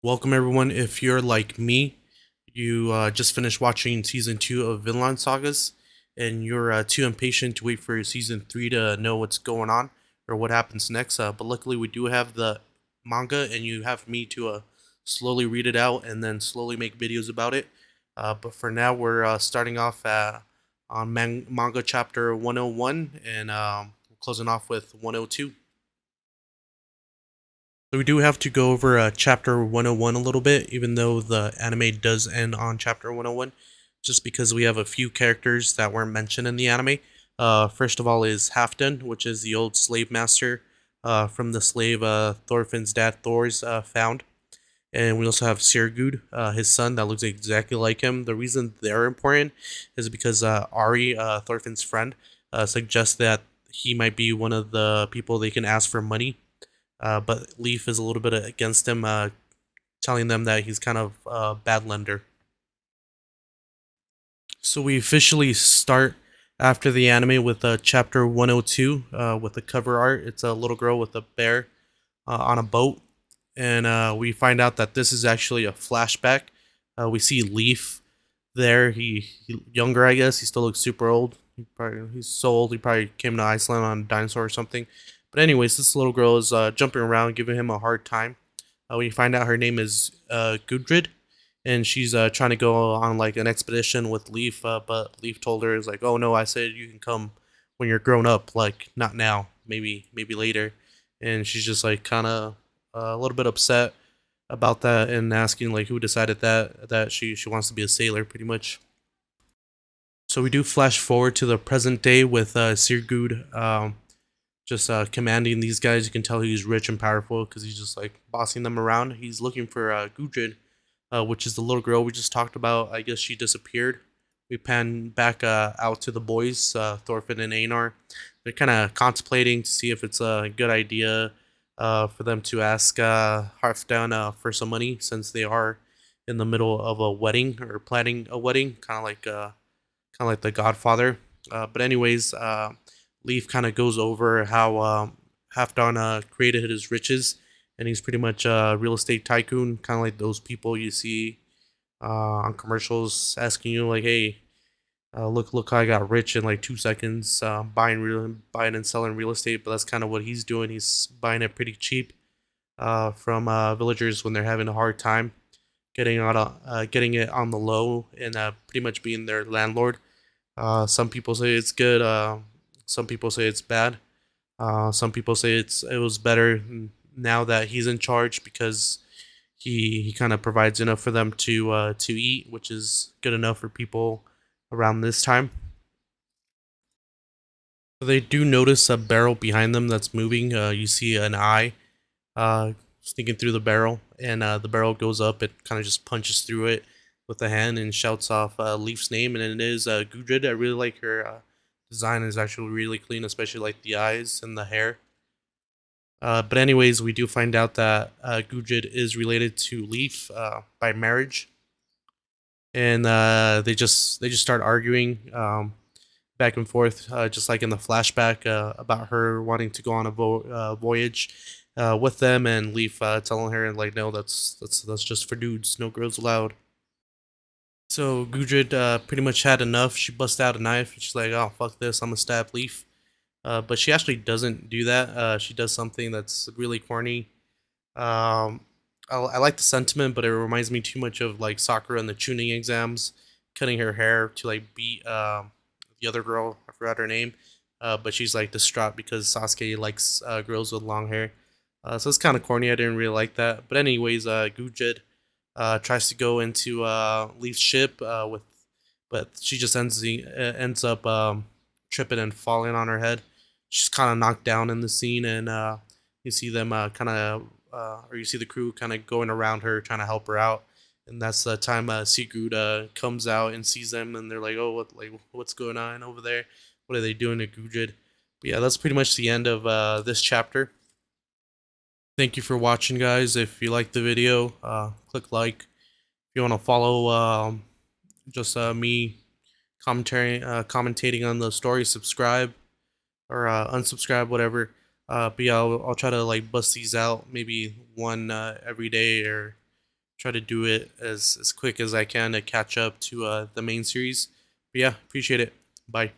Welcome everyone. If you're like me, you just finished watching season 2 of Vinland Sagas, and you're too impatient to wait for season 3 to know what's going on or what happens next. But luckily, we do have the manga, and you have me to slowly read it out and then slowly make videos about it. But for now, we're starting off on manga chapter 101 and closing off with 102. So we do have to go over chapter 101 a little bit, even though the anime does end on chapter 101, just because we have a few characters that weren't mentioned in the anime. First of all is Halfdan, which is the old slave master from the slave Thorfinn's dad Thor's found. And we also have Sirgud, his son, that looks exactly like him. The reason they're important is because Ari, Thorfinn's friend, suggests that he might be one of the people they can ask for money, but Leaf is a little bit against him, telling them that he's kind of a bad lender. So we officially start after the anime with chapter 102 with the cover art. It's a little girl with a bear on a boat, and we find out that this is actually a flashback. We see Leaf there. He younger, I guess. He still looks super old. He's so old. He probably came to Iceland on a dinosaur or something. But anyways, this little girl is jumping around, giving him a hard time. We find out her name is Gudrid, and she's trying to go on like an expedition with Leaf. But Leaf told her is like, "Oh no, I said you can come when you're grown up, like not now, maybe later." And she's just like kind of a little bit upset about that and asking like who decided that she wants to be a sailor pretty much. So we do flash forward to the present day with Sirgud just commanding these guys. You can tell he's rich and powerful because he's just like bossing them around. He's looking for Gudrid, which is the little girl we just talked about. I guess she disappeared. We pan back out to the boys, Thorfinn and Einar. They're kind of contemplating to see if it's a good idea for them to ask Halfdan for some money, since they are in the middle of a wedding or planning a wedding, kind of like the Godfather. But anyways, Leaf kind of goes over how Halfdan created his riches, and he's pretty much a real estate tycoon, kind of like those people you see on commercials asking you like, "Hey, look how I got rich in like 2 seconds, buying and selling real estate." But that's kind of what he's doing. He's buying it pretty cheap from villagers when they're having a hard time getting it on the low, and pretty much being their landlord. Some people say it's good. Some people say it's bad. Some people say it was better now that he's in charge, because he kind of provides enough for them to eat, which is good enough for people around this time. So they do notice a barrel behind them that's moving. You see an eye sneaking through the barrel, and the barrel goes up. It kind of just punches through it with the hand and shouts off Leaf's name, and it is Gudrid. I really like her design; is actually really clean, especially like the eyes and the hair. But anyways, we do find out that Gudrid is related to Leaf by marriage, and they just start arguing back and forth, just like in the flashback, about her wanting to go on a voyage with them, and Leaf telling her like, no, that's just for dudes, no girls allowed. So Gudrid pretty much had enough. She busts out a knife, and she's like, "Oh fuck this, I'm gonna stab Leaf." But she actually doesn't do that. She does something that's really corny. Um, I like the sentiment, but it reminds me too much of like Sakura in the tuning exams, cutting her hair to like beat the other girl. I forgot her name, but she's like distraught because Sasuke likes girls with long hair. So it's kind of corny. I didn't really like that. But anyways, Gujid tries to go into Leaf's ship but she just ends up tripping and falling on her head. She's kind of knocked down in the scene, and you see them or you see the crew kind of going around her trying to help her out. And that's the time Sigurd comes out and sees them, and they're like, "Oh, what's going on over there? What are they doing to Gudrid?" But yeah, that's pretty much the end of this chapter. Thank you for watching, guys. If you like the video, click like. If you want to follow just me commentating on the story, subscribe or unsubscribe, whatever. But yeah, I'll try to like bust these out, maybe one every day, or try to do it as quick as I can to catch up to the main series. But yeah, appreciate it. Bye.